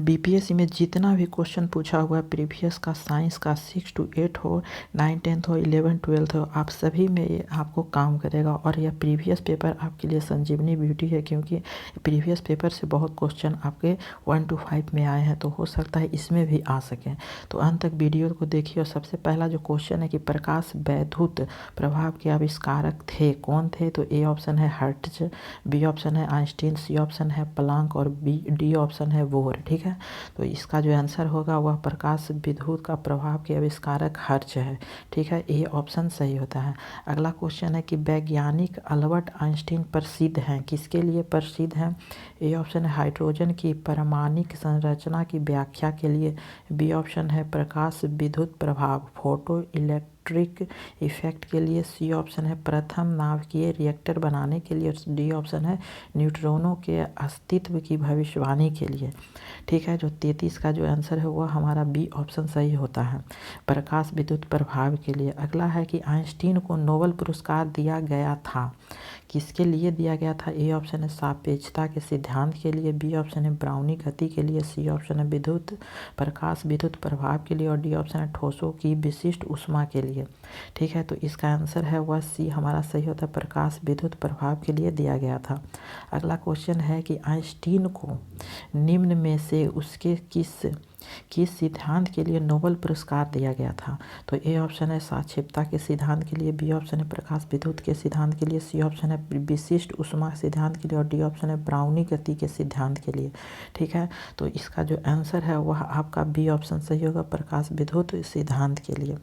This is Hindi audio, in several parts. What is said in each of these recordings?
बीपीएससी में जितना भी क्वेश्चन पूछा हुआ है प्रीवियस का, साइंस का 6 to 8 हो, 9 10th हो, 11 12th हो, आप सभी में ये आपको काम करेगा। और यह प्रीवियस पेपर आपके लिए संजीवनी ब्यूटी है, क्योंकि प्रीवियस पेपर से बहुत क्वेश्चन आपके 1 to 5 में आए हैं, तो हो सकता है इसमें भी आ सकें। तो अंत तक वीडियो को देखिए। और सबसे पहला जो क्वेश्चन है कि प्रकाश वैद्युत प्रभाव के आविष्कारक थे, कौन थे? तो ए ऑप्शन है हर्ट्ज, बी ऑप्शन है आइंस्टीन, सी ऑप्शन है प्लांक और डी ऑप्शन है बोर। ठीक है, तो इसका जो आंसर होगा वह प्रकाश विद्युत का प्रभाव के आविष्कारक हर्ट्ज है। ठीक है, ए ऑप्शन सही होता है। अगला क्वेश्चन है कि वैज्ञानिक अल्बर्ट आइंस्टीन प्रसिद्ध हैं, किसके लिए प्रसिद्ध हैं? ए ऑप्शन है हाइड्रोजन की परमाणिक संरचना की व्याख्या के लिए, बी ऑप्शन है प्रकाश विद्युत प्रभाव फोटो इलेक्ट्रिक इफेक्ट के लिए, सी ऑप्शन है प्रथम नाभिकीय रिएक्टर बनाने के लिए, और डी ऑप्शन है न्यूट्रॉनों के अस्तित्व की भविष्यवाणी के लिए। ठीक है, जो 33 का जो आंसर है वह हमारा बी ऑप्शन सही होता है, प्रकाश विद्युत प्रभाव के लिए। अगला है कि आइंस्टीन को नोबेल पुरस्कार दिया गया था, किसके लिए दिया गया था? ए ऑप्शन है सापेक्षता के सिद्धांत के लिए, बी ऑप्शन है ब्राउनी गति के लिए, सी ऑप्शन है विद्युत प्रकाश विद्युत प्रभाव के लिए, और डी ऑप्शन है ठोसों की विशिष्ट ऊष्मा के लिए। ठीक है, तो इसका आंसर है वह सी हमारा सही होता है, प्रकाश विद्युत प्रभाव के लिए दिया गया था। अगला क्वेश्चन है कि आइंस्टीन को निम्न में से उसके किस सिद्धांत के लिए नोबेल पुरस्कार दिया गया था? तो ए ऑप्शन है सापेक्षता के सिद्धांत के लिए, बी ऑप्शन है प्रकाश विद्युत के सिद्धांत के लिए, सी ऑप्शन है विशिष्ट ऊष्मा सिद्धांत के लिए, और डी ऑप्शन है ब्राउनी गति के सिद्धांत के लिए। ठीक है, तो इसका जो आंसर है वह आपका बी ऑप्शन सही होगा, प्रकाश विद्युत सिद्धांत के लिए।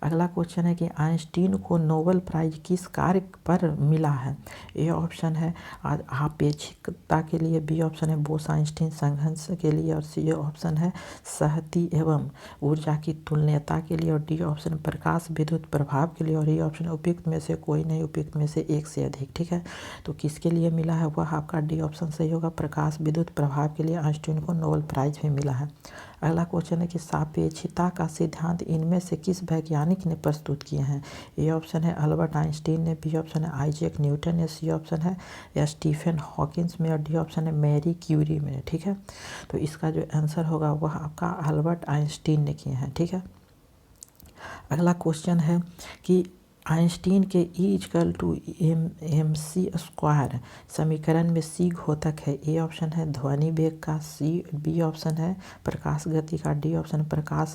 अगला क्वेश्चन है कि आइंस्टीन को नोबेल प्राइज किस कार्य पर मिला है? ए ऑप्शन है आपेक्षिकता के लिए, बी ऑप्शन है बोस आइंस्टीन संघर्ष के लिए, और सी ऑप्शन है सहती एवं ऊर्जा की तुल्यता के लिए, और डी ऑप्शन प्रकाश विद्युत प्रभाव के लिए, और ये ऑप्शन उपयुक्त में से कोई नहीं, उपयुक्त में से एक से अधिक। ठीक है, तो किसके लिए मिला है वह आपका डी ऑप्शन सही होगा, प्रकाश विद्युत प्रभाव के लिए आइंस्टीन को नोबेल प्राइज भी मिला है। अगला क्वेश्चन है कि सापेक्षता का सिद्धांत इनमें से किस वैज्ञानिक ने प्रस्तुत किए हैं? ए ऑप्शन है अल्बर्ट आइंस्टीन ने, बी ऑप्शन है आइजैक न्यूटन ने, सी ऑप्शन है या स्टीफन हॉकिंस में, और डी ऑप्शन है मैरी क्यूरी में। ठीक है, तो इसका जो आंसर होगा वह आपका अल्बर्ट आइंस्टीन ने किए हैं। ठीक है, अगला क्वेश्चन है कि आइंस्टीन के E=mc² समीकरण में सी घोतक है। ए ऑप्शन है ध्वनि वेग का, बी ऑप्शन है प्रकाश गति का, डी ऑप्शन प्रकाश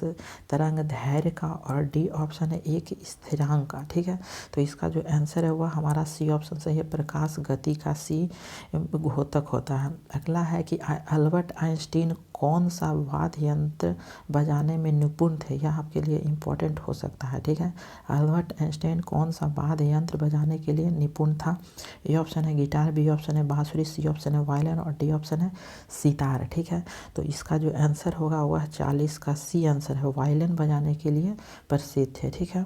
तरंग दैर्घ्य का, और डी ऑप्शन है एक स्थिरांक का। ठीक है, तो इसका जो आंसर है वह हमारा सी ऑप्शन सही है, प्रकाश गति का सी घोतक होता है। अगला है कि अल्बर्ट आइंस्टीन कौन सा वाद्य यंत्र बजाने में निपुण थे? यह आपके लिए इम्पोर्टेंट हो सकता है। ठीक है, अल्बर्ट आइंस्टाइन कौन सा वाद्य यंत्र बजाने के लिए निपुण था? ए ऑप्शन है गिटार, बी ऑप्शन है बांसुरी, सी ऑप्शन है वायलिन, और डी ऑप्शन है सितार। ठीक है, तो इसका जो आंसर होगा वह 40 का सी आंसर है, वायलिन बजाने के लिए प्रसिद्ध थे। ठीक है,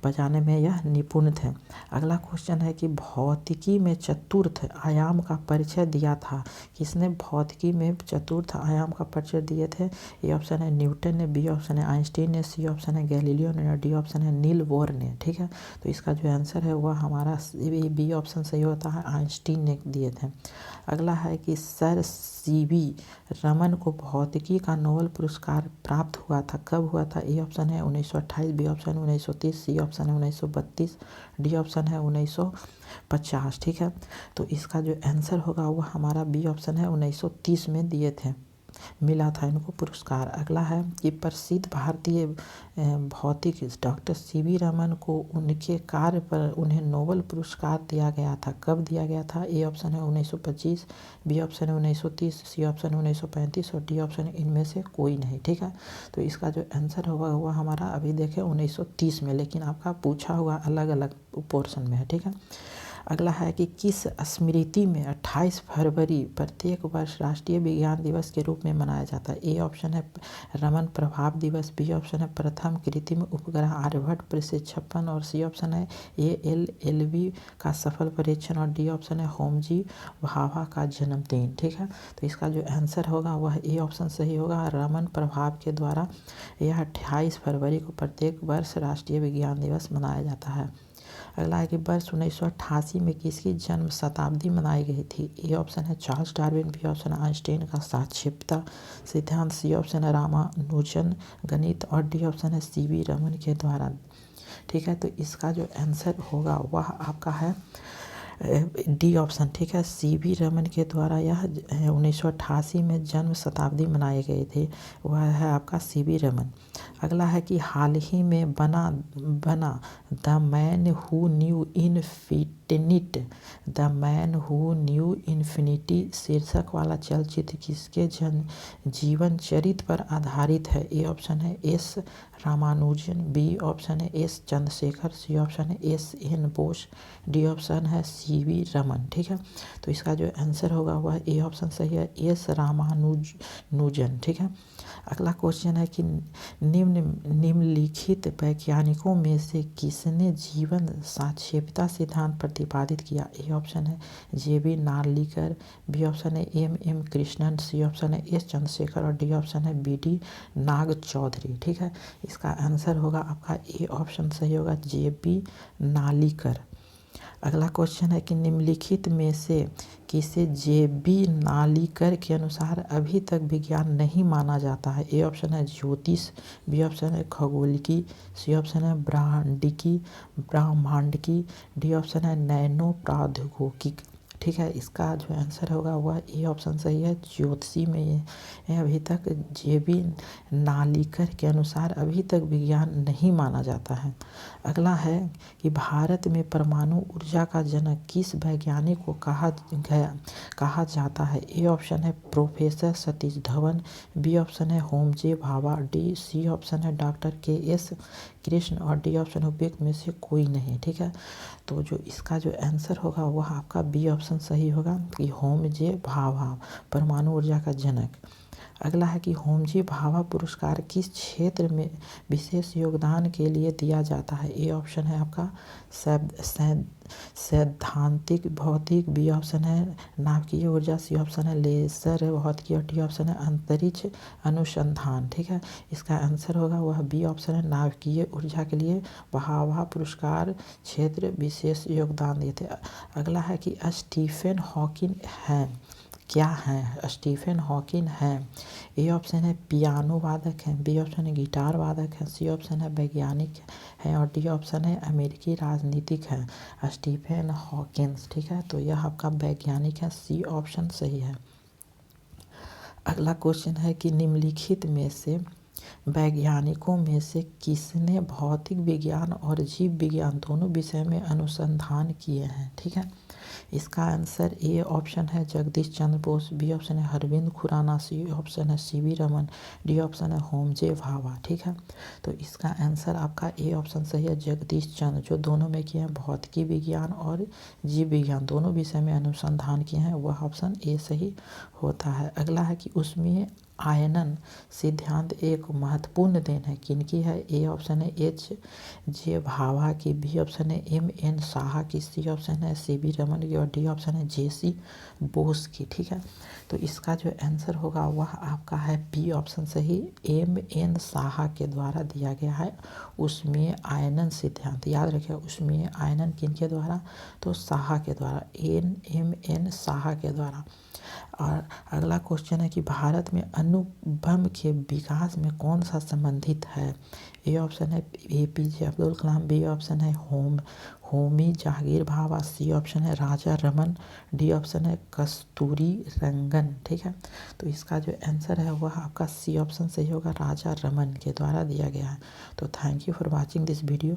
बजाने में यह निपुण थे। अगला क्वेश्चन है कि भौतिकी में चतुर्थ आयाम का परिचय दिया था, किसने भौतिकी में चतुर्थ आयाम का परिचय दिए थे? ए ऑप्शन है न्यूटन ने, बी ऑप्शन है आइंस्टीन ने, सी ऑप्शन है गैलीलियो ने, और डी ऑप्शन है नील बोर ने। ठीक है, तो इसका जो आंसर है वह हमारा बी ऑप्शन सही होता है, आइंस्टीन ने दिए थे। अगला है कि सर सीवी रमन को भौतिकी का नोबेल पुरस्कार प्राप्त हुआ था, कब हुआ था? ए ऑप्शन है 1928, बी ऑप्शन है 1930, सी ऑप्शन है 1932, डी ऑप्शन है 1950। ठीक है, तो इसका जो आंसर होगा वह हमारा बी ऑप्शन है 1930 में दिए थे, मिला था इनको पुरस्कार। अगला है कि प्रसिद्ध भारतीय भौतिक डॉक्टर सीवी रमन को उनके कार्य पर उन्हें नोबेल पुरस्कार दिया गया था, कब दिया गया था? ए ऑप्शन है 1925, बी ऑप्शन है 1930, सी ऑप्शन है 1935, और डी ऑप्शन है इनमें से कोई नहीं। ठीक है, तो इसका जो आंसर होगा वह हमारा अभी देखें 1930 में, लेकिन आपका पूछा हुआ अलग अलग पोर्शन में है। ठीक है, अगला है कि किस स्मृति में 28 फरवरी प्रत्येक वर्ष राष्ट्रीय विज्ञान दिवस के रूप में मनाया जाता है? ए ऑप्शन है रमन प्रभाव दिवस, बी ऑप्शन है प्रथम कृत्रिम उपग्रह आर्यभट्ट प्रक्षेपण, और सी ऑप्शन है ALLV का सफल परीक्षण, और डी ऑप्शन है होमजी भाभा का जन्मदिन। ठीक है, तो इसका जो आंसर होगा वह ए ऑप्शन सही होगा, रमन प्रभाव के द्वारा यह 28 फरवरी को प्रत्येक वर्ष राष्ट्रीय विज्ञान दिवस मनाया जाता है। अगला है कि वर्ष 1988 में किसकी जन्म शताब्दी मनाई गई थी। ए ऑप्शन है चार्ल्स डार्विन, बी ऑप्शन है आइंस्टीन का सापेक्षता सिद्धांत, सी ऑप्शन है रामानुजन गणित और डी ऑप्शन है सीवी रमन के द्वारा। ठीक है, तो इसका जो आंसर होगा वह आपका है डी ऑप्शन। ठीक है, सीवी रमन के द्वारा यह 1988 में जन्म शताब्दी मनाए गए थे, वह है आपका सीवी रमन। अगला है कि हाल ही में बना the man who knew infinity शीर्षक वाला चलचित्र किसके जीवन चरित्र पर आधारित है। ए ऑप्शन है एस रामानुजन, बी ऑप्शन है एस चंद्रशेखर, सी ऑप्शन है S N Bose, D option है सीवी रमन। ठीक है, तो इसका जो आंसर होगा वह ए ऑप्शन सही है, एस रामानुजन। ठीक है, अगला क्वेश्चन है कि निम्नलिखित वैज्ञानिकों में से किसने जीवन सापेक्षता सिद्धांत प्रतिपादित किया। ए ऑप्शन है जेबी नार्लिकर, बी ऑप्शन है एम कृष्णन, सी ऑप्शन है एस चंद्रशेखर और डी ऑप्शन है बी नाग चौधरी। ठीक है, इसका आंसर होगा आपका ए ऑप्शन सही होगा, जेबी नार्लिकर। अगला क्वेश्चन है कि निम्नलिखित में से किसे जेबी नार्लिकर के अनुसार अभी तक विज्ञान नहीं माना जाता है। ए ऑप्शन है ज्योतिष, बी ऑप्शन है खगोलिकी, सी ऑप्शन है ब्रह्मांडिकी, डी ऑप्शन है नैनो प्रौद्योगिकी। ठीक है, इसका जो आंसर होगा वह ए ऑप्शन सही है, ज्योतिषी में ये अभी तक जेबी नार्लिकर के अनुसार अभी तक विज्ञान नहीं माना जाता है। अगला है कि भारत में परमाणु ऊर्जा का जनक किस वैज्ञानिक को कहा जाता है। ए ऑप्शन है professor Satish Dhawan, B option है Homi J Bhabha, D C option है डॉक्टर के एस कृष्ण और डी ऑप्शन उपयुक्त में से कोई नहीं। ठीक है, तो जो इसका जो आंसर होगा वह आपका बी ऑप्शन सही होगा कि होमजे भाभा परमाणु ऊर्जा का जनक। अगला है कि होमजे भाभा पुरस्कार किस क्षेत्र में विशेष योगदान के लिए दिया जाता है। ए ऑप्शन है आपका सैद्धांतिक भौतिक, बी ऑप्शन है नाभिकीय ऊर्जा, सी ऑप्शन है लेजर भौतिकी और डी ऑप्शन है अंतरिक्ष अनुसंधान। ठीक है, इसका आंसर होगा वह बी ऑप्शन है नाभिकीय ऊर्जा के लिए भाभा पुरस्कार क्षेत्र विशेष योगदान दिए थे। अगला है कि स्टीफन हॉकिंग क्या है। स्टीफन हॉकिंग है, ए ऑप्शन है पियानो वादक है, बी ऑप्शन है गिटार वादक है, सी ऑप्शन है वैज्ञानिक है और डी ऑप्शन है अमेरिकी राजनीतिक है स्टीफन हॉकिंस। ठीक है, तो यह आपका वैज्ञानिक है, सी ऑप्शन सही है। अगला क्वेश्चन है कि निम्नलिखित में से वैज्ञानिकों में से किसने भौतिक विज्ञान और जीव विज्ञान दोनों विषय में अनुसंधान किए हैं। ठीक है, इसका आंसर ए ऑप्शन है जगदीश चंद्र बोस, बी ऑप्शन है अरविंद खुराना, सी ऑप्शन है सीवी रमन, डी ऑप्शन है होमजे भाभा। ठीक है, तो इसका आंसर आपका ए ऑप्शन सही है, जगदीश चंद्र, जो दोनों में किए हैं भौतिकी विज्ञान और जीव विज्ञान दोनों विषय में अनुसंधान किए हैं, वह ऑप्शन ए सही होता है। अगला है कि उसमें आयनन सिद्धांत एक महत्वपूर्ण देन है किनकी है। ए ऑप्शन है एच जे भाभा की, बी ऑप्शन है एम एन साहा की, सी ऑप्शन है सी बी रमन की और डी ऑप्शन है जेसी बोस की। ठीक है, तो इसका जो आंसर होगा वह आपका है बी ऑप्शन सही, एम एन साहा के द्वारा दिया गया है उसमें आयनन सिद्धांत। याद रखिए उसमें आयनन किनके द्वारा, तो साहा के द्वारा, एन साहा के द्वारा। और अगला क्वेश्चन है कि भारत में अणुबम के विकास में कौन सा संबंधित है। ए ऑप्शन है APJ Abdul Kalam, B option है होमी जहांगीर भाभा, सी ऑप्शन है राजा रमन, डी ऑप्शन है कस्तूरी रंगन। ठीक है, तो इसका जो आंसर है वह आपका सी ऑप्शन सही होगा, राजा रमन के द्वारा दिया गया है। तो thank you for watching this video.